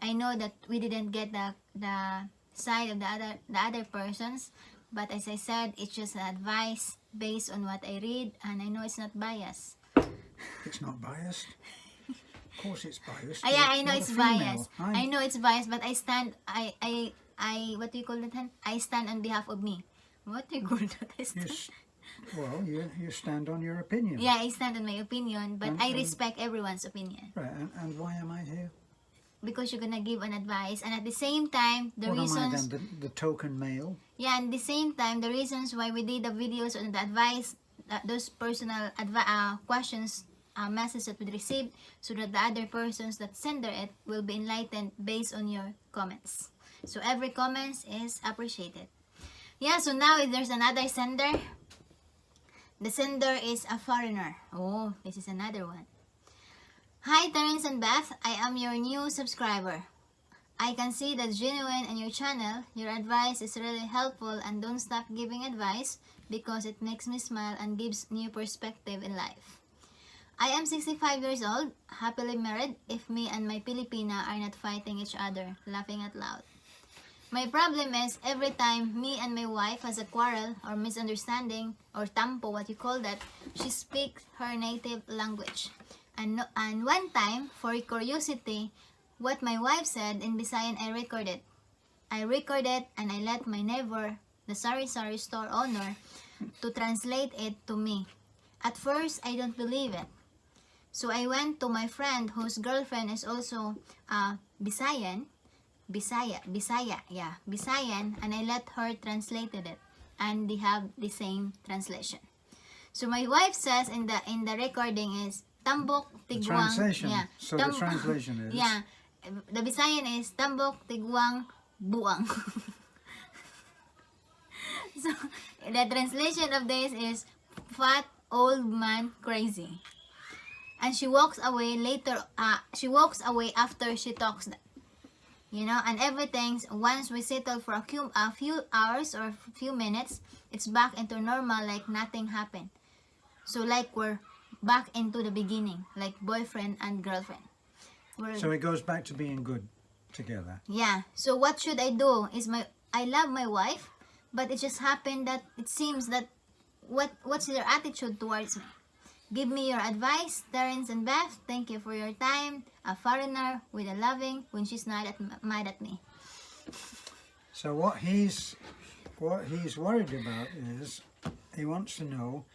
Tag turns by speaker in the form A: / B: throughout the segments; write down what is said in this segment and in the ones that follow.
A: I know that we didn't get the side of the other persons, but as I said, it's just an advice based on what I read, and I know it's not biased.
B: It's not biased. Of course it's biased.
A: Yeah, I know
B: You're
A: it's
B: a female.
A: biased. I know it's biased, but I stand. What do you call that? I stand on behalf of me. What do you call that?
B: Well, you stand on your opinion.
A: Yeah, I stand on my opinion, but I respect everyone's opinion.
B: Right, and why am I here?
A: Because you're gonna give an advice, and at the same time, the
B: what
A: reasons.
B: Am I then, the token male?
A: Yeah, and at the same time, the reasons why we did the videos on the advice, those personal questions, messages that we received, so that the other persons that sender it will be enlightened based on your comments. So every comment is appreciated. Yeah, so now if there's another sender, the sender is a foreigner. Oh, this is another one. Hi Terence and Beth, I am your new subscriber. I can see that's genuine in your channel. Your advice is really helpful, and don't stop giving advice because it makes me smile and gives new perspective in life. I am 65 years old, happily married if me and my Filipina are not fighting each other, laughing out loud. My problem is every time me and my wife has a quarrel or misunderstanding, or tampo, what you call that, she speaks her native language. And one time, for curiosity, what my wife said in Visayan, I recorded. I recorded and I let my neighbor, the sari-sari store owner, to translate it to me. At first, I don't believe it. So I went to my friend whose girlfriend is also Visayan, and I let her translated it, and they have the same translation. So my wife says in the recording is Tambok Tigwang.
B: The translation.
A: Yeah.
B: So the translation is.
A: Yeah. The Visayan is Tambok Tigwang Buang. So the translation of this is fat old man crazy. And she walks away later. She walks away after she talks that. You know, and everything, once we settle for a few hours or a few minutes, it's back into normal, like nothing happened. So like we're back into the beginning, like boyfriend and girlfriend.
B: So it goes back to being good together.
A: Yeah. So what should I do? I love my wife, but it just happened that it seems that what's their attitude towards me? Give me your advice, Terence and Beth. Thank you for your time. A foreigner with a loving when she's not mad at me.
B: So what he's worried about is he wants to know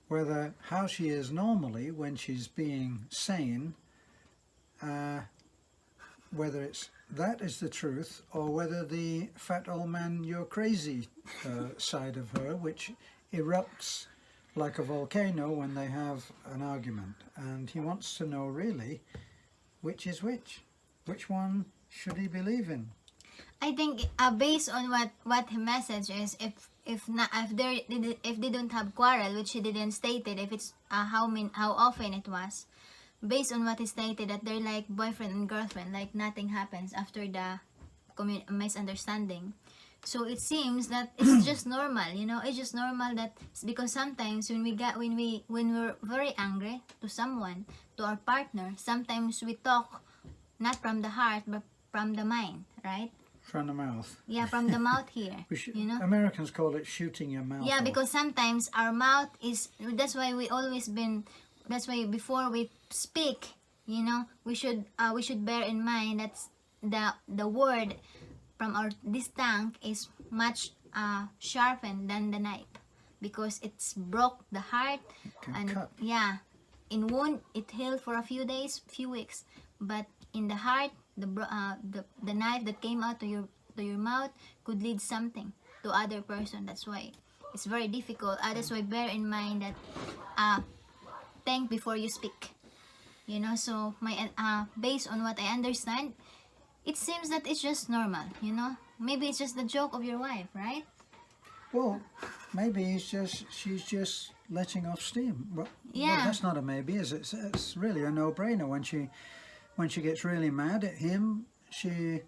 B: whether how she is normally when she's being sane, whether that is the truth, or whether the fat old man you're crazy side of her, which erupts like a volcano when they have an argument. And he wants to know really which is which one should he believe in.
A: I think based on what the message is, if they don't have quarrel, which he didn't stated, if it's how often it was, based on what he stated, that they're like boyfriend and girlfriend, like nothing happens after the misunderstanding. So it seems that it's just normal, you know. It's just normal that because sometimes when we're very angry to someone, to our partner, sometimes we talk not from the heart but from the mind, right?
B: From the mouth.
A: Yeah, from the mouth here. You know.
B: Americans call it shooting your mouth.
A: Yeah,
B: off.
A: because sometimes our mouth is. That's why That's why before we speak, you know, we should bear in mind that the word from this tongue is much sharpened than the knife, because it's broke the heart and
B: cut.
A: Yeah, in wound it healed for a few days, few weeks, but in the heart, the knife that came out to your mouth could lead something to other person. That's why it's very difficult. That's why bear in mind that think before you speak. You know, so my based on what I understand, it seems that it's just normal, you know. Maybe it's just the joke of your wife, right?
B: Well, maybe she's just letting off steam. Well, that's not a maybe, is it? It's really a no-brainer. When she gets really mad at him, she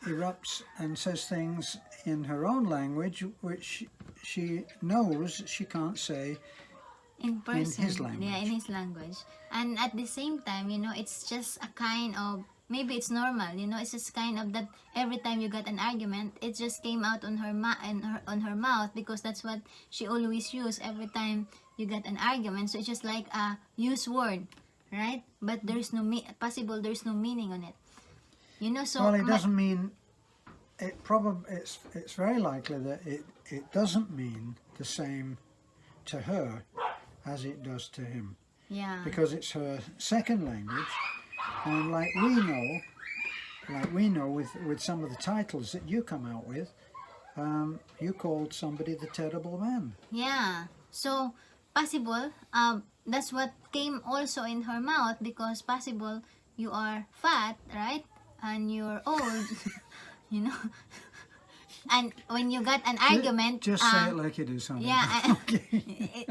B: erupts and says things in her own language, which she knows she can't say
A: in person.
B: In his language.
A: Yeah, in his language. And at the same time, you know, it's just a kind of maybe it's normal, you know. It's just kind of that every time you got an argument, it just came out on her on her mouth, because that's what she always use every time you got an argument. So it's just like a use word, right? But there's no possible there's no meaning on it, you know. So
B: Well, it doesn't mean it. It's very likely that it doesn't mean the same to her as it does to him,
A: yeah,
B: because it's her second language, and like we know with some of the titles that you come out with, you called somebody the terrible man.
A: yeah. So possible, that's what came also in her mouth, because possible you are fat, right? And you're old, you know. And when you got an argument,
B: Just say it like it is, honey.
A: yeah,
B: Okay.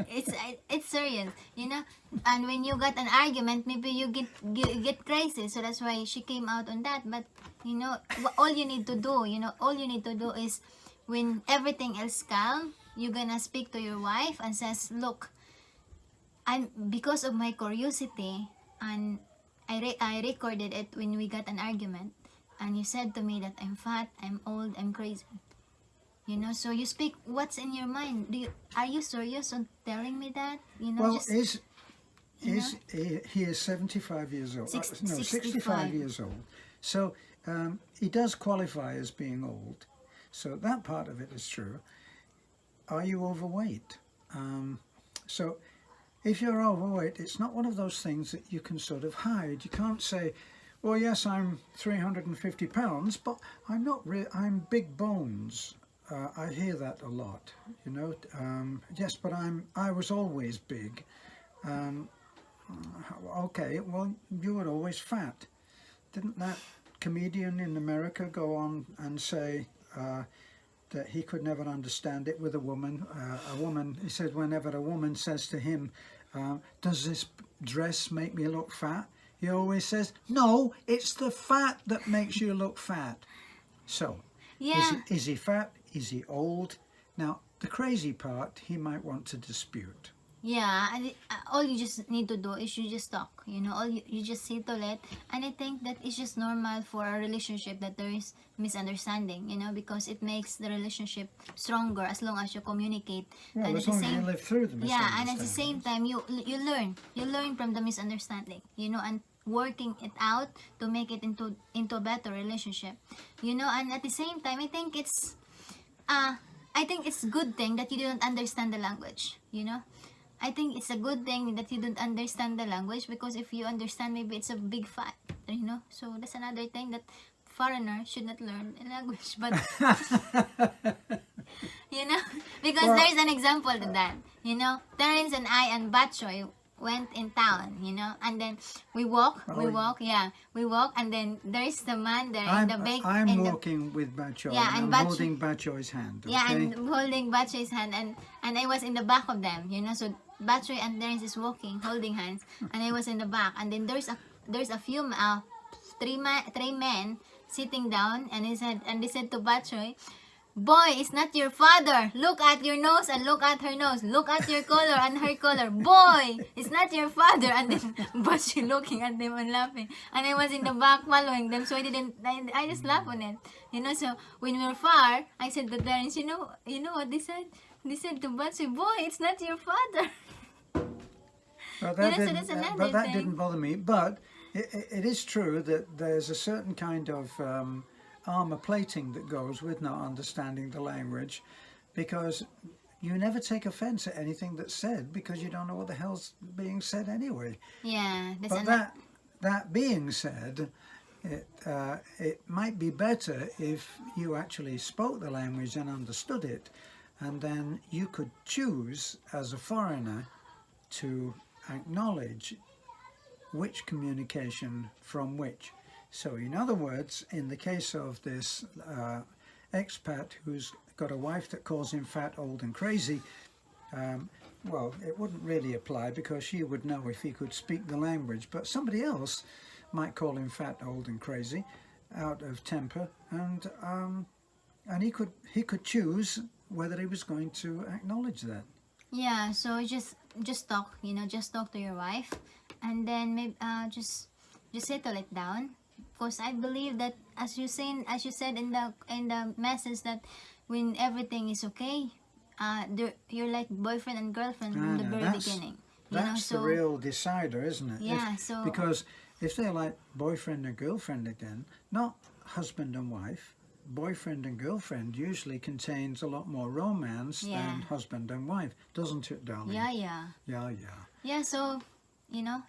A: it's serious, you know. And when you got an argument, maybe you get crazy. So that's why she came out on that. But you know, all you need to do, you know, all you need to do is, when everything else calm, you're gonna speak to your wife and says, look, I'm, because of my curiosity, and I recorded it when we got an argument, and you said to me that I'm fat, I'm old, I'm crazy. You know, so you speak what's in your mind. Are you serious on telling me that? You know,
B: Well,
A: just,
B: he is 75 years old. No, 65
A: 65
B: years old. So he does qualify as being old. So that part of it is true. Are you overweight? So if you're overweight, it's not one of those things that you can sort of hide. You can't say, well, yes, I'm 350 pounds, but I'm not. I'm big bones. I hear that a lot, you know. Yes, but I was always big. Okay, well, you were always fat. Didn't that comedian in America go on and say that he could never understand it with a woman? He said, whenever a woman says to him, does this dress make me look fat? He always says, no, it's the fat that makes you look fat. So,
A: yeah.
B: is he fat? Is he old? Now, the crazy part, he might want to dispute.
A: Yeah, all you just need to do is you just talk, you know, all you just settle it. And I think that it's just normal for a relationship that there is misunderstanding, you know, because it makes the relationship stronger as long as you communicate.
B: Well,
A: And
B: as long as you live through the
A: yeah,
B: misunderstandings.
A: and at the same time you learn from the misunderstanding, you know, and working it out to make it into a better relationship, you know. And at the same time, I think it's a good thing that you don't understand the language, you know. I think it's a good thing that you don't understand the language, because if you understand, maybe it's a big fight, you know. So that's another thing that foreigners should not learn a language, but you know, because
B: Well,
A: there's an example to that, you know. Terence and I and Batchoy went in town, you know, and then we walk, and then there's the man there in the bake.
B: I'm walking with Bachoy,
A: Yeah,
B: and
A: and
B: I'm holding Bachoy's hand. Okay?
A: yeah, and holding Batchoy's hand, and I was in the back of them, you know. So Batchoy and Terence is walking, holding hands, and I was in the back. And then there's a few three men sitting down, and they said to Batchoy, boy, it's not your father. Look at your nose and look at her nose. Look at your color and her color. Boy, it's not your father. And then Batchoy looking at them and laughing. And I was in the back following them, so I just laughed on it. You know, so when we were far, I said to Terence, you know what they said? They said to Batchoy, boy, it's not your father.
B: But
A: You know, so that's another
B: that
A: thing.
B: didn't bother me. But it is true that there's a certain kind of armor plating that goes with not understanding the language, because you never take offense at anything that's said, because you don't know what the hell's being said anyway.
A: Yeah, that's
B: But that being said, it might be better if you actually spoke the language and understood it, and then you could choose as a foreigner to acknowledge which communication from which. So in other words, in the case of this expat who's got a wife that calls him fat, old and crazy, well, it wouldn't really apply, because she would know if he could speak the language. But somebody else might call him fat, old and crazy out of temper, and he could choose whether he was going to acknowledge that.
A: Yeah, so just talk, you know, just talk to your wife, and then maybe just settle it down, Because I believe that, as you said in the message, that when everything is okay, you're like boyfriend and girlfriend from the very beginning.
B: That's the real decider, isn't it?
A: Yeah. So
B: because if they're like boyfriend and girlfriend again, not husband and wife. Boyfriend and girlfriend usually contains a lot more romance than husband and wife, doesn't it, darling?
A: Yeah. So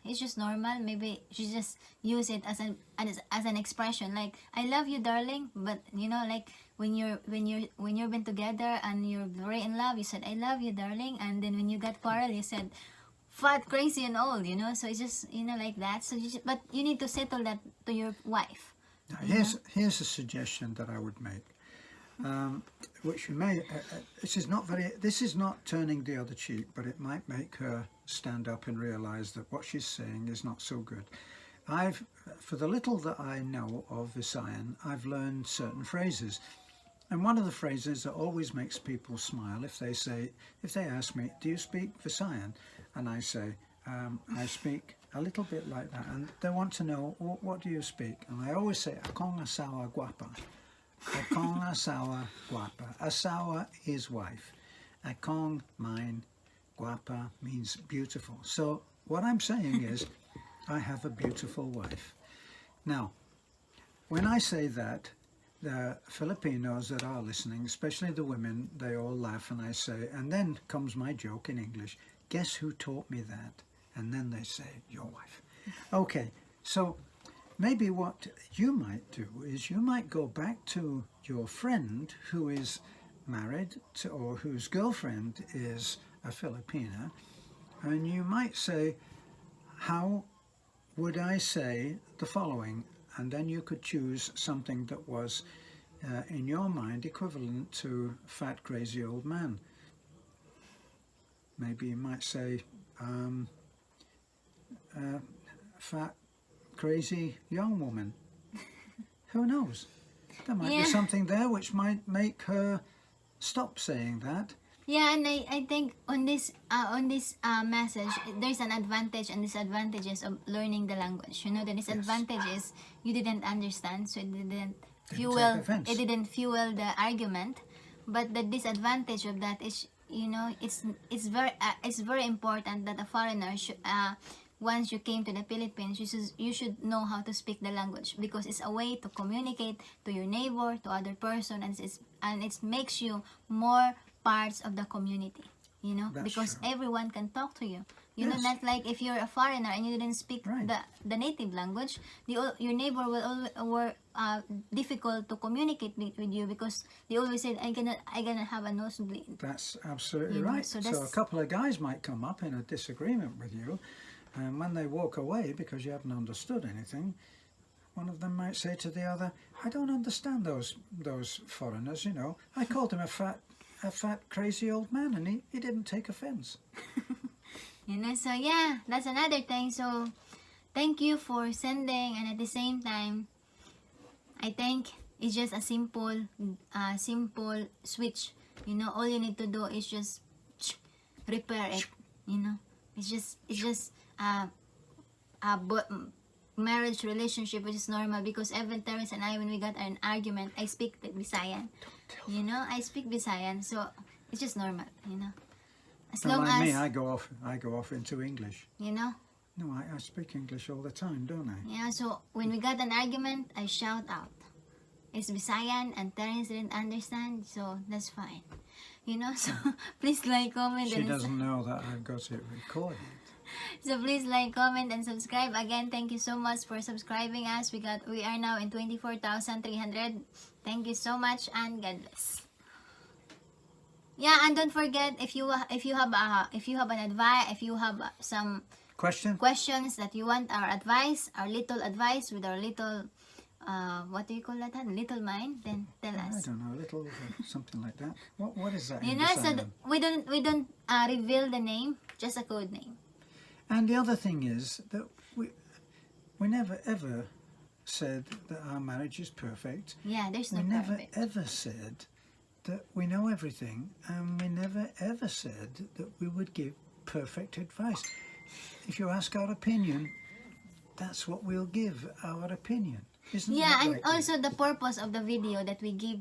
A: it's just normal. Maybe you just use it as an expression, like I love you, darling. But like when you're been together and you're very in love, you said I love you, darling. And then when you got quarrel, you said fat, crazy, and old. So it's just like that. So but you need to settle that to your wife.
B: Now, here's a suggestion that I would make, which you may. This is not turning the other cheek, but it might make her stand up and realise that what she's saying is not so good. For the little that I know of Visayan, I've learned certain phrases, and one of the phrases that always makes people smile if they ask me, "Do you speak Visayan?" and I say, "I speak a little bit like that," and they want to know, what do you speak? And I always say, "Akong asawa guapa." Akong asawa guapa. Asawa is wife. Akong, mine. Guapa means beautiful. So what I'm saying is, I have a beautiful wife. Now, when I say that, the Filipinos that are listening, especially the women, they all laugh, and I say, and then comes my joke in English, "Guess who taught me that?" And then they say, "Your wife." Okay, so maybe what you might do is you might go back to your friend who is married to, or whose girlfriend is a Filipina, and you might say, "How would I say the following?" And then you could choose something that was in your mind equivalent to fat, crazy old man. Maybe you might say fat, crazy young woman. Who knows? There might be something there which might make her stop saying that.
A: Yeah, and I think on this message, there's an advantage and disadvantages of learning the language. The disadvantage is you didn't understand, so it didn't fuel the argument. But the disadvantage of that is, it's very important that a foreigner should, once you came to the Philippines, you should know how to speak the language, because it's a way to communicate to your neighbor, to other person, and it makes you more parts of the community, because
B: true.
A: Everyone can talk to you. Not like if you're a foreigner and you didn't speak the native language, your neighbor will difficult to communicate with you, because they always say, I gonna have a nosebleed.
B: That's absolutely right. So a couple of guys might come up in a disagreement with you, and when they walk away because you haven't understood anything, one of them might say to the other, "I don't understand those foreigners, I called him a fat, crazy old man, and he didn't take offense."
A: So yeah, that's another thing. So thank you for sending, and at the same time, I think it's just a simple switch. All you need to do is just repair it. It's just marriage relationship, which is normal, because even Terence and I, when we got an argument, I speak Visayan. I speak Visayan, so it's just normal. As long
B: like
A: as
B: me, I go off into English. No, I speak English all the time, don't I?
A: Yeah. So when we got an argument, I shout out. It's Visayan, and Terence didn't understand, so that's fine. So please like, comment.
B: She doesn't know that I've got it recorded.
A: So please like, comment, and subscribe. Again, thank you so much for subscribing us. We are now in 24,300. Thank you so much, and God bless. Yeah, and don't forget, if you have an advice, if you have some questions that you want our advice, our little advice with our little what do you call that? Little mind, then tell us.
B: I don't know, little something like that. What is that?
A: So we don't reveal the name, just a code name.
B: And the other thing is that we never ever said that our marriage is perfect.
A: Yeah, there's no
B: perfect.
A: We never
B: ever said that we know everything, and we never ever said that we would give perfect advice. If you ask our opinion, that's what we'll give, our opinion. Isn't
A: Yeah,
B: that
A: and
B: right?
A: also the purpose of the video that we give